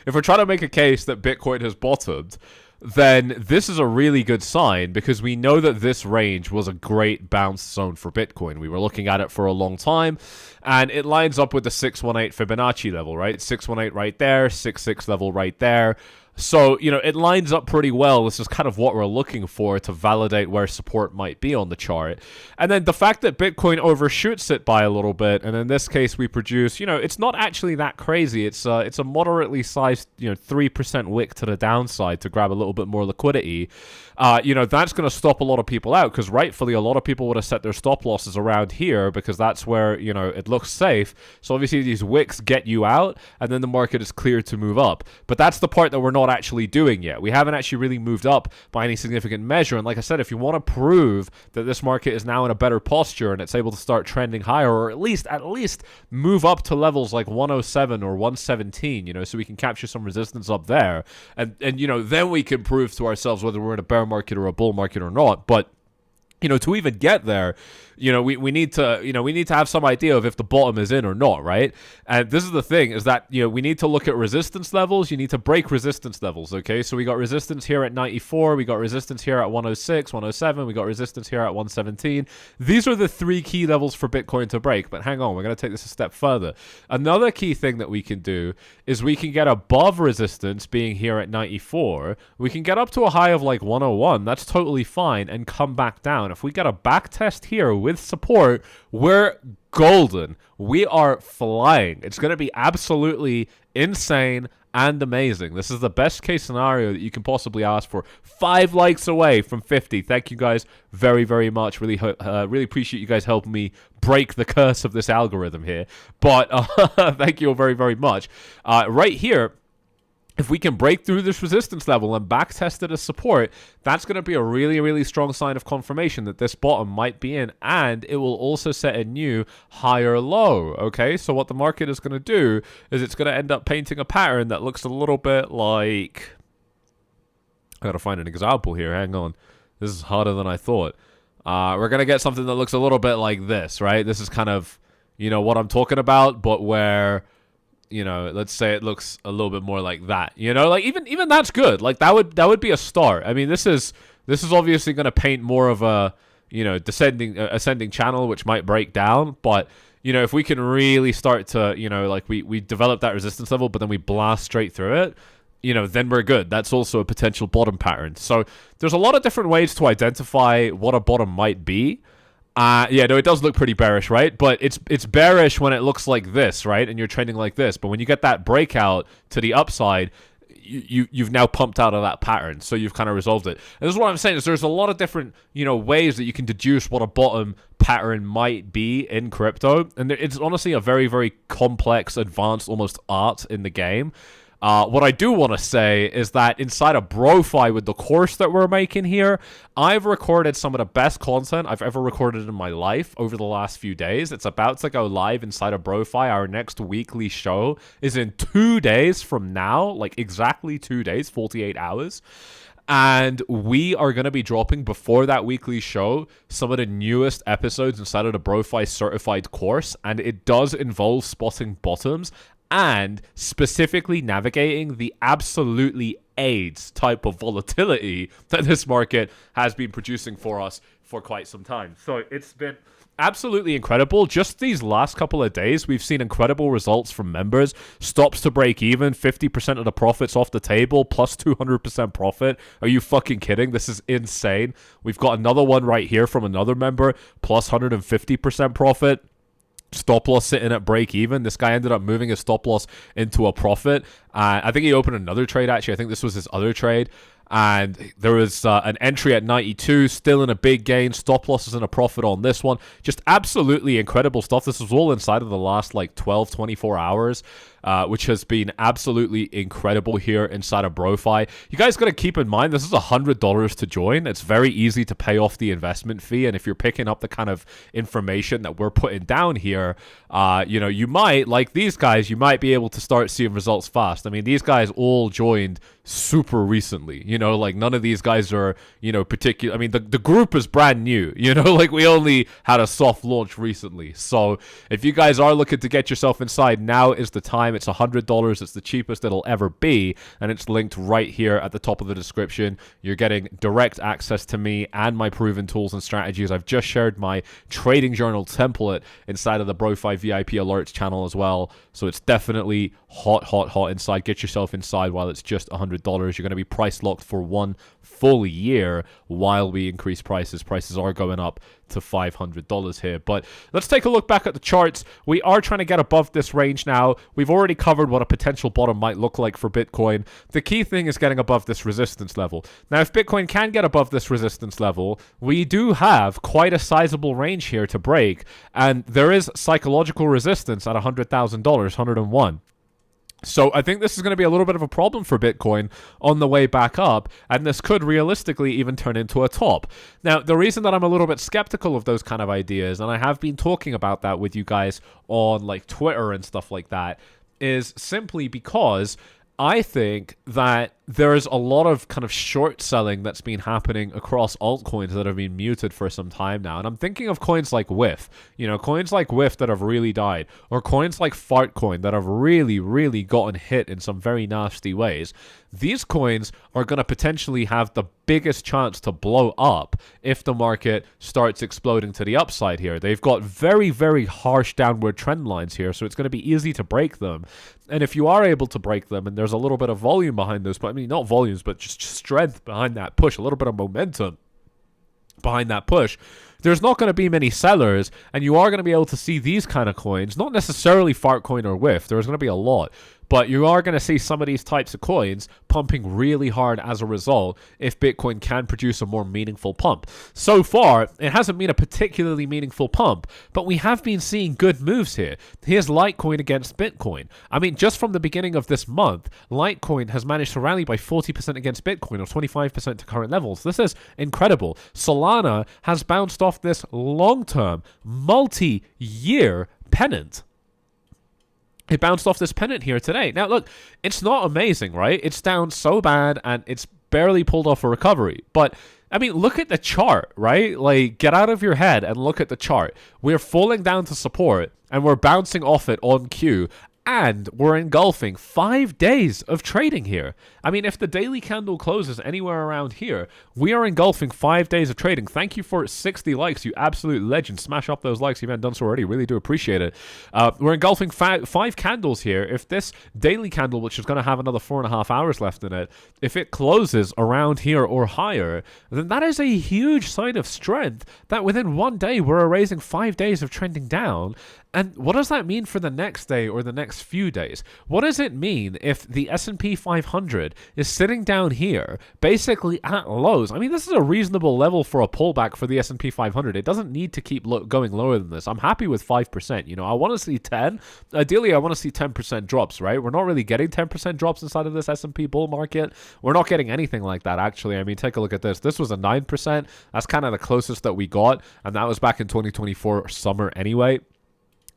if we're trying to make a case that Bitcoin has bottomed, then this is a really good sign because we know that this range was a great bounce zone for Bitcoin. We were looking at it for a long time, and it lines up with the 618 Fibonacci level, right? 618 right there, 66 level right there. So, you know, it lines up pretty well. This is kind of what we're looking for to validate where support might be on the chart. And then the fact that Bitcoin overshoots it by a little bit, and in this case we produce, you know, it's not actually that crazy. It's a moderately sized, you know, 3% wick to the downside to grab a little bit more liquidity. You know, that's going to stop a lot of people out because rightfully a lot of people would have set their stop losses around here because that's where, you know, it looks safe. So obviously these wicks get you out and then the market is cleared to move up. But that's the part that we're not actually doing yet. We haven't actually really moved up by any significant measure. And like I said, if you want to prove that this market is now in a better posture and it's able to start trending higher, or at least move up to levels like 107 or 117, you know, so we can capture some resistance up there. And you know, then we can prove to ourselves whether we're in a bear market or a bull market or not. But you know, to even get there, you know, we need to have some idea of if the bottom is in or not, right? And this is the thing, is that, you know, we need to look at resistance levels. You need to break resistance levels, okay? So we got resistance here at 94, we got resistance here at 106, 107, we got resistance here at 117. These are the three key levels for Bitcoin to break. But hang on, we're going to take this a step further. Another key thing that we can do is we can get above resistance, being here at 94. We can get up to a high of like 101. That's totally fine, and come back down. If we get a back test here with support, we're golden. We are flying. It's going to be absolutely insane and amazing. This is the best case scenario that you can possibly ask for. 5 likes away from 50. Thank you guys very, very much. Really appreciate you guys helping me break the curse of this algorithm here. But thank you all very, very much. Right here, if we can break through this resistance level and back test it as support, that's going to be a really, really strong sign of confirmation that this bottom might be in, and it will also set a new higher low, okay? So what the market is going to do is it's going to end up painting a pattern that looks a little bit like... I got to find an example here. Hang on. This is harder than I thought. We're going to get something that looks a little bit like this, right? This is kind of, you know, what I'm talking about, but where... you know, let's say it looks a little bit more like that. You know, like even that's good. Like that would be a start. I mean, this is obviously going to paint more of a, you know, ascending channel, which might break down. But you know, if we can really start to, you know, like we develop that resistance level, but then we blast straight through it, you know, then we're good. That's also a potential bottom pattern. So there's a lot of different ways to identify what a bottom might be. Yeah, no, it does look pretty bearish, right? But it's bearish when it looks like this, right? And you're trending like this. But when you get that breakout to the upside, you've now pumped out of that pattern. So you've kind of resolved it. And this is what I'm saying, is there's a lot of different, you know, ways that you can deduce what a bottom pattern might be in crypto. And it's honestly a very, very complex, advanced, almost art in the game. What I do want to say is that inside of BroFi, with the course that we're making here, I've recorded some of the best content I've ever recorded in my life over the last few days. It's about to go live inside of BroFi. Our next weekly show is in 2 days from now, like exactly 2 days, 48 hours. And we are going to be dropping before that weekly show some of the newest episodes inside of the BroFi certified course. And it does involve spotting bottoms and specifically navigating the absolutely AIDS type of volatility that this market has been producing for us for quite some time. So it's been absolutely incredible. Just these last couple of days, we've seen incredible results from members. Stops to break even, 50% of the profits off the table, plus 200% profit. Are you fucking kidding? This is insane. We've got another one right here from another member, plus 150% profit. Stop loss sitting at break even. This guy ended up moving his stop loss into a profit. I think he opened another trade, actually. I think this was his other trade. And there was an entry at 92, still in a big gain. Stop losses and a profit on this one. Just absolutely incredible stuff. This was all inside of the last like 12, 24 hours, which has been absolutely incredible here inside of BroFi. You guys got to keep in mind, this is $100 to join. It's very easy to pay off the investment fee. And if you're picking up the kind of information that we're putting down here, you know, you might, like these guys, you might be able to start seeing results fast. I mean, these guys all joined super recently, you know, like none of these guys are, you know, particular. I mean, the group is brand new, you know, like we only had a soft launch recently. So if you guys are looking to get yourself inside, now is the time. time. It's $100. It's the cheapest it'll ever be, and it's linked right here at the top of the description. You're getting direct access to me and my proven tools and strategies. I've just shared my trading journal template inside of the BroFi VIP alerts channel as well, so it's definitely hot inside. Get yourself inside while it's just $100. You're going to be price locked for 1 full year while we increase prices. Prices are going up to $500 here. But let's take a look back at the charts. We are trying to get above this range now. We've already covered what a potential bottom might look like for Bitcoin. The key thing is getting above this resistance level. Now, if Bitcoin can get above this resistance level, we do have quite a sizable range here to break, and there is psychological resistance at $100,000, 101. So I think this is going to be a little bit of a problem for Bitcoin on the way back up, and this could realistically even turn into a top. Now, the reason that I'm a little bit skeptical of those kind of ideas, and I have been talking about that with you guys on like Twitter and stuff like that, is simply because I think that there's a lot of kind of short selling that's been happening across altcoins that have been muted for some time now. And I'm thinking of coins like 𝗏, coins like 𝗏 that have really died, or coins like 𝗕𝗢𝗡𝗨 that have really gotten hit in some very nasty ways. These coins are going to potentially have the biggest chance to blow up if the market starts exploding to the upside here. They've got very harsh downward trend lines here, so it's going to be easy to break them. And if you are able to break them, and there's a little bit of volume behind those, but I mean, not volumes, but just strength behind that push, a little bit of momentum behind that push, there's not going to be many sellers, and you are going to be able to see these kind of coins, not necessarily 𝗕𝗢𝗡𝗨 or 𝗏, there's going to be a lot, but you are going to see some of these types of coins pumping really hard as a result if Bitcoin can produce a more meaningful pump. So far, it hasn't been a particularly meaningful pump, but we have been seeing good moves here. Here's Litecoin against Bitcoin. I mean, just from the beginning of this month, Litecoin has managed to rally by 40% against Bitcoin, or 25% to current levels. This is incredible. Solana has bounced off this long-term, multi-year pennant. It bounced off this pennant here today. Now, look, it's not amazing, right? It's down so bad, and it's barely pulled off a recovery. But, I mean, look at the chart, right? Like, get out of your head and look at the chart. We're falling down to support, and we're bouncing off it on cue. And we're engulfing 5 days of trading here. I mean, if the daily candle closes anywhere around here, we are engulfing 5 days of trading. Thank you for 60 likes, you absolute legend. Smash up those likes if you haven't done so already. Really do appreciate it. We're engulfing five candles here. If this daily candle, which is going to have another 4.5 hours left in it, if it closes around here or higher, then that is a huge sign of strength that within 1 day, we're erasing 5 days of trending down. And what does that mean for the next day or the next few days? What does it mean if the S&P 500 is sitting down here, basically at lows? I mean, this is a reasonable level for a pullback for the S&P 500. It doesn't need to keep going lower than this. I'm happy with 5%. I want to see 10. Ideally, I want to see 10% drops, right? We're not really getting 10% drops inside of this S&P bull market. We're not getting anything like that, actually. I mean, take a look at this. This was a 9%. That's kind of the closest that we got, and that was back in 2024 summer anyway.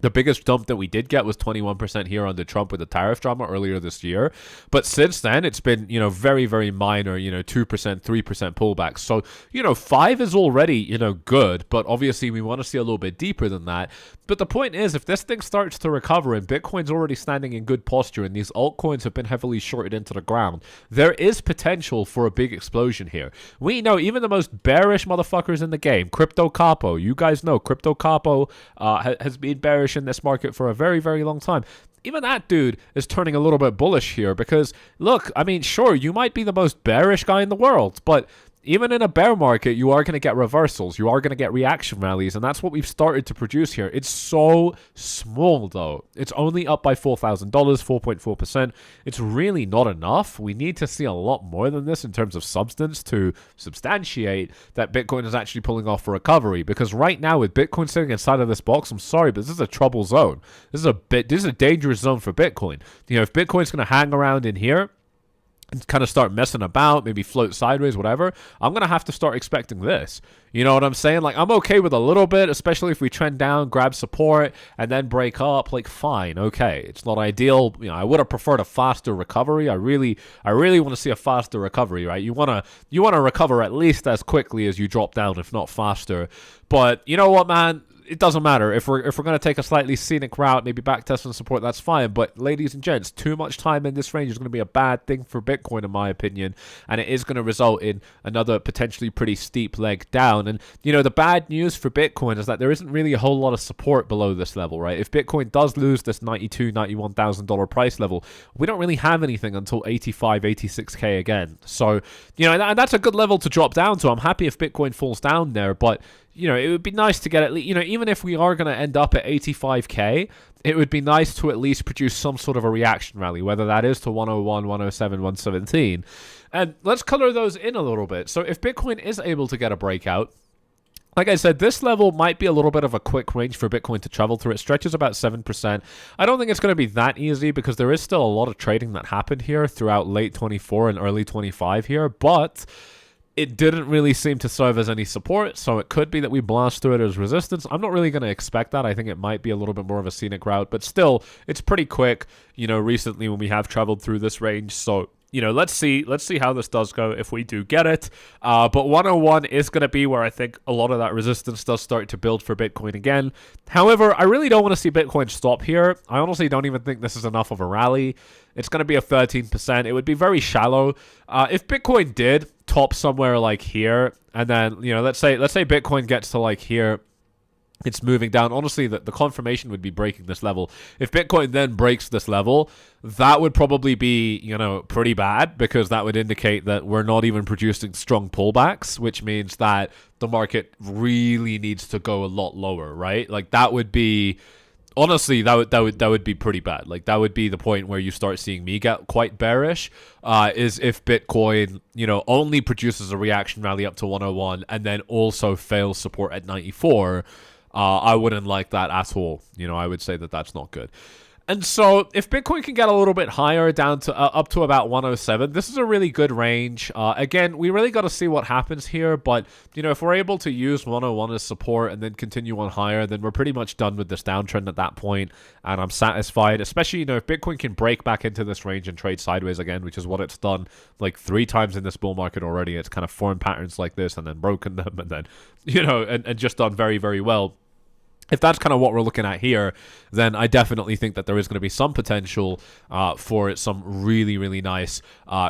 The biggest dump that we did get was 21% here under Trump with the tariff drama earlier this year. But since then, it's been, very minor, 2%, 3% pullbacks. So, 5 is already, good. But obviously, we want to see a little bit deeper than that. But the point is, if this thing starts to recover and Bitcoin's already standing in good posture and these altcoins have been heavily shorted into the ground, there is potential for a big explosion here. We know even the most bearish motherfuckers in the game, Crypto Capo, you guys know Crypto Capo has been bearish in this market for a very long time. Even that dude is turning a little bit bullish here because, look, I mean, sure, you might be the most bearish guy in the world, but even in a bear market, you are going to get reversals. You are going to get reaction rallies, and that's what we've started to produce here. It's so small, though. It's only up by $4,000, 4.4%. It's really not enough. We need to see a lot more than this in terms of substance to substantiate that Bitcoin is actually pulling off a recovery. Because right now, with Bitcoin sitting inside of this box, I'm sorry, but this is a trouble zone. This is a dangerous zone for Bitcoin. If Bitcoin's going to hang around in here and kind of start messing about, maybe float sideways, whatever, I'm going to have to start expecting this. You know what I'm saying? Like, I'm okay with a little bit, especially if we trend down, grab support, and then break up. Like, fine, okay. It's not ideal. I would have preferred a faster recovery. I really want to see a faster recovery, right? You want to recover at least as quickly as you drop down, if not faster. But you know what, man? it doesn't matter. If we're going to take a slightly scenic route, maybe backtest and support, that's fine. But ladies and gents, too much time in this range is going to be a bad thing for Bitcoin, in my opinion, and it is going to result in another potentially pretty steep leg down. And the bad news for Bitcoin is that there isn't really a whole lot of support below this level, right? If Bitcoin does lose this $91,000 price level, we don't really have anything until 85, 86K again. So and that's a good level to drop down to. I'm happy if Bitcoin falls down there, but it would be nice to get at least, even if we are going to end up at 85K, it would be nice to at least produce some sort of a reaction rally, whether that is to 101, 107, 117. And let's color those in a little bit. So if Bitcoin is able to get a breakout, like I said, this level might be a little bit of a quick range for Bitcoin to travel through. It stretches about 7%. I don't think it's going to be that easy because there is still a lot of trading that happened here throughout late 24 and early 25 here, but it didn't really seem to serve as any support, so it could be that we blast through it as resistance. I'm not really going to expect that. I think it might be a little bit more of a scenic route, but still, it's pretty quick, recently when we have traveled through this range. So, let's see how this does go if we do get it. But 101 is going to be where I think a lot of that resistance does start to build for Bitcoin again. However, I really don't want to see Bitcoin stop here. I honestly don't even think this is enough of a rally. It's going to be a 13%. It would be very shallow. If Bitcoin did top somewhere like here, and then, let's say Bitcoin gets to like here, it's moving down. Honestly, the confirmation would be breaking this level. If Bitcoin then breaks this level, that would probably be, pretty bad, because that would indicate that we're not even producing strong pullbacks, which means that the market really needs to go a lot lower, right? Like that would be... Honestly, that would be pretty bad. Like that would be the point where you start seeing me get quite bearish. Is if Bitcoin, only produces a reaction rally up to 101 and then also fails support at 94. I wouldn't like that at all. I would say that that's not good. And so if Bitcoin can get a little bit higher, down to up to about 107, this is a really good range. Again, we really got to see what happens here. But, if we're able to use 101 as support and then continue on higher, then we're pretty much done with this downtrend at that point. And I'm satisfied, especially, if Bitcoin can break back into this range and trade sideways again, which is what it's done like 3 times in this bull market already. It's kind of formed patterns like this and then broken them and then, and just done very, very well. If that's kind of what we're looking at here, then I definitely think that there is going to be some potential for some really, really nice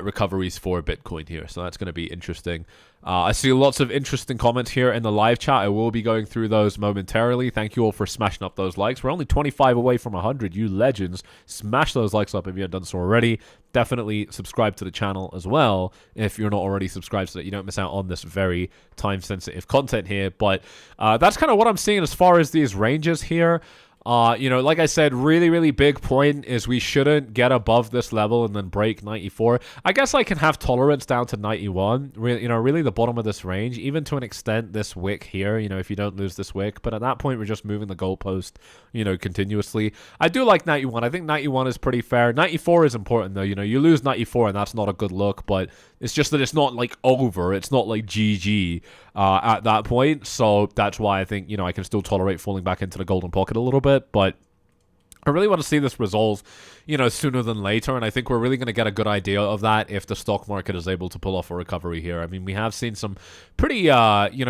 recoveries for Bitcoin here. So that's going to be interesting. I see lots of interesting comments here in the live chat. I will be going through those momentarily. Thank you all for smashing up those likes. We're only 25 away from 100. You legends. Smash those likes up if you haven't done so already. Definitely subscribe to the channel as well if you're not already subscribed, so that you don't miss out on this very time-sensitive content here. But that's kind of what I'm seeing as far as these ranges here. Like I said, really, really big point is we shouldn't get above this level and then break 94. I guess I can have tolerance down to 91. Really the bottom of this range, even to an extent this wick here, if you don't lose this wick. But at that point, we're just moving the goalpost, continuously. I do like 91. I think 91 is pretty fair. 94 is important, though. You lose 94 and that's not a good look, but it's just that it's not like over. It's not like GG at that point. So that's why I think, I can still tolerate falling back into the golden pocket a little bit. But I really want to see this resolve, sooner than later, and I think we're really going to get a good idea of that if the stock market is able to pull off a recovery here. I mean, we have seen some pretty,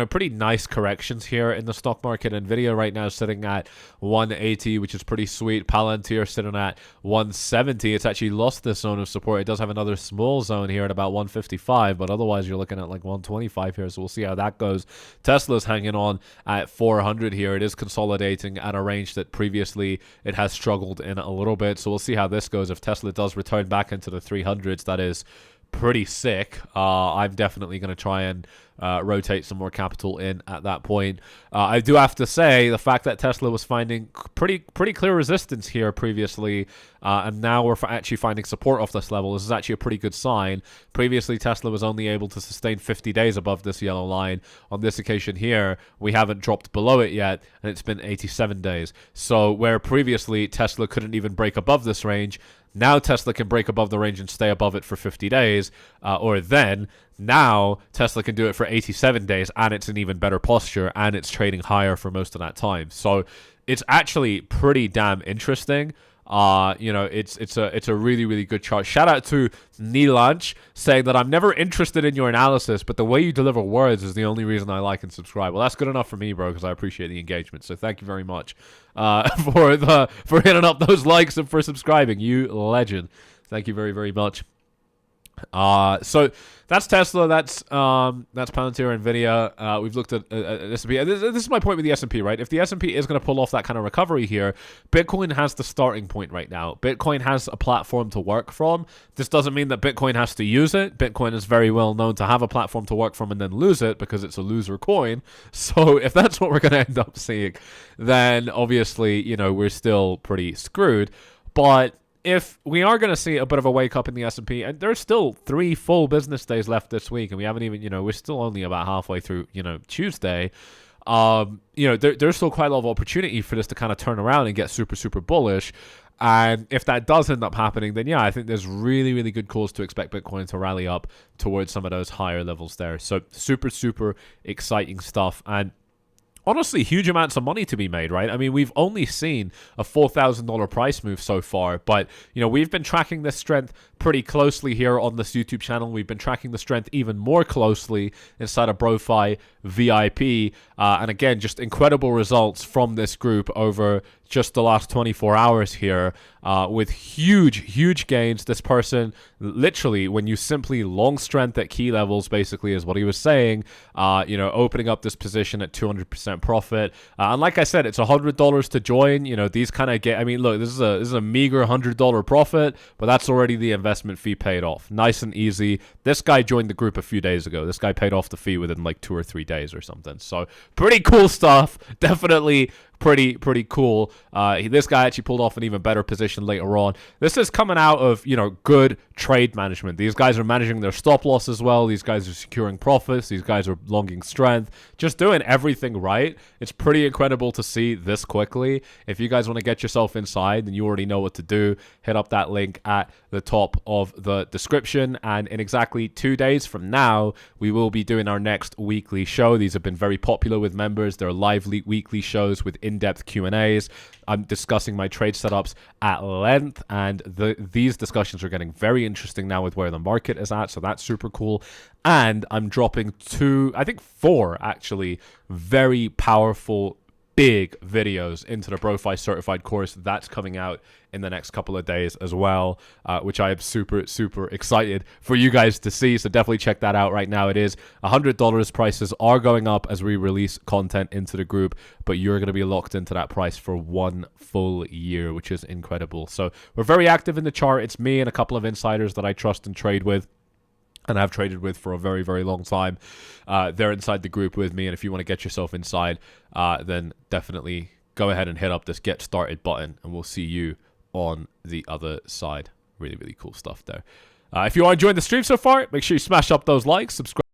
pretty nice corrections here in the stock market. Nvidia right now is sitting at 180, which is pretty sweet. Palantir sitting at 170. It's actually lost this zone of support. It does have another small zone here at about 155, but otherwise you're looking at like 125 here, so we'll see how that goes. Tesla's hanging on at 400 here. It is consolidating at a range that previously it has struggled in a little bit, so we'll see how this goes. If Tesla does return back into the 300s, that is pretty sick. I'm definitely going to try and rotate some more capital in at that point. I do have to say, the fact that Tesla was finding pretty clear resistance here previously, and now we're actually finding support off this level, this is actually a pretty good sign. Previously, Tesla was only able to sustain 50 days above this yellow line. On this occasion here, we haven't dropped below it yet, and it's been 87 days. So where previously Tesla couldn't even break above this range, now Tesla can break above the range and stay above it for 50 days, or then now Tesla can do it for 87 days, and it's in even better posture, and it's trading higher for most of that time. So it's actually pretty damn interesting. You know, it's a really, really good chart. Shout out to 𝐁𝐥𝐿𝐴𝐵 saying that I'm never interested in your analysis, but the way you deliver words is the only reason I like and subscribe. Well, that's good enough for me, bro, because I appreciate the engagement. So thank you very much for hitting up those likes and for subscribing. You legend. Thank you very, very much. So that's Tesla, that's Palantir, Nvidia. We've looked at S&P. This is my point with the S&P, right? If the S&P is going to pull off that kind of recovery here, Bitcoin has the starting point right now. Bitcoin has a platform to work from. This doesn't mean that Bitcoin has to use it. Bitcoin is very well known to have a platform to work from and then lose it because it's a loser coin. So if that's what we're going to end up seeing, then obviously, you know, we're still pretty screwed. But if we are going to see a bit of a wake up in the S&P, and there's still 3 full business days left this week, and we haven't even, you know, we're still only about halfway through, you know, Tuesday. You know, there's still quite a lot of opportunity for this to kind of turn around and get super, super bullish. And if that does end up happening, then yeah, I think there's really, really good cause to expect Bitcoin to rally up towards some of those higher levels there. So super, super exciting stuff. And honestly, huge amounts of money to be made, right? I mean, we've only seen a $4,000 price move so far, but, you know, we've been tracking this strength pretty closely here on this YouTube channel. We've been tracking the strength even more closely inside of BroFi VIP. And again, just incredible results from this group over just the last 24 hours here, with huge gains. This person, literally, when you simply long strength at key levels, basically is what he was saying, you know, opening up this position at 200% profit. And like I said, it's $100 to join. You know, these kind of get, I mean, look, this is a meager $100 profit, but that's already the investment fee paid off. Nice and easy. This guy joined the group a few days ago. This guy paid off the fee within like 2 or 3 days or something. So pretty cool stuff. Definitely pretty cool. This guy actually pulled off an even better position later on. This is coming out of, you know, good trade management. These guys are managing their stop loss as well. These guys are securing profits. These guys are longing strength. Just doing everything right. It's pretty incredible to see this quickly. If you guys want to get yourself inside, then you already know what to do. Hit up that link at the top of the description. And in exactly 2 days from now, we will be doing our next weekly show. These have been very popular with members. They're live weekly shows with in-depth Q&As. I'm discussing my trade setups at length, and these discussions are getting very interesting now with where the market is at, so that's super cool. And I'm dropping 2, I think 4 actually, very powerful big videos into the BroFi certified course that's coming out in the next couple of days as well, which I am super excited for you guys to see. So definitely check that out right now. It is $100. Prices are going up as we release content into the group, but you're going to be locked into that price for 1 full year, which is incredible. So we're very active in the chart. It's me and a couple of insiders that I trust and trade with, and I've traded with for a very long time. They're inside the group with me, and if you want to get yourself inside, then definitely go ahead and hit up this get started button, and we'll see you on the other side. Really cool stuff there. If you are enjoying the stream so far, make sure you smash up those likes, subscribe.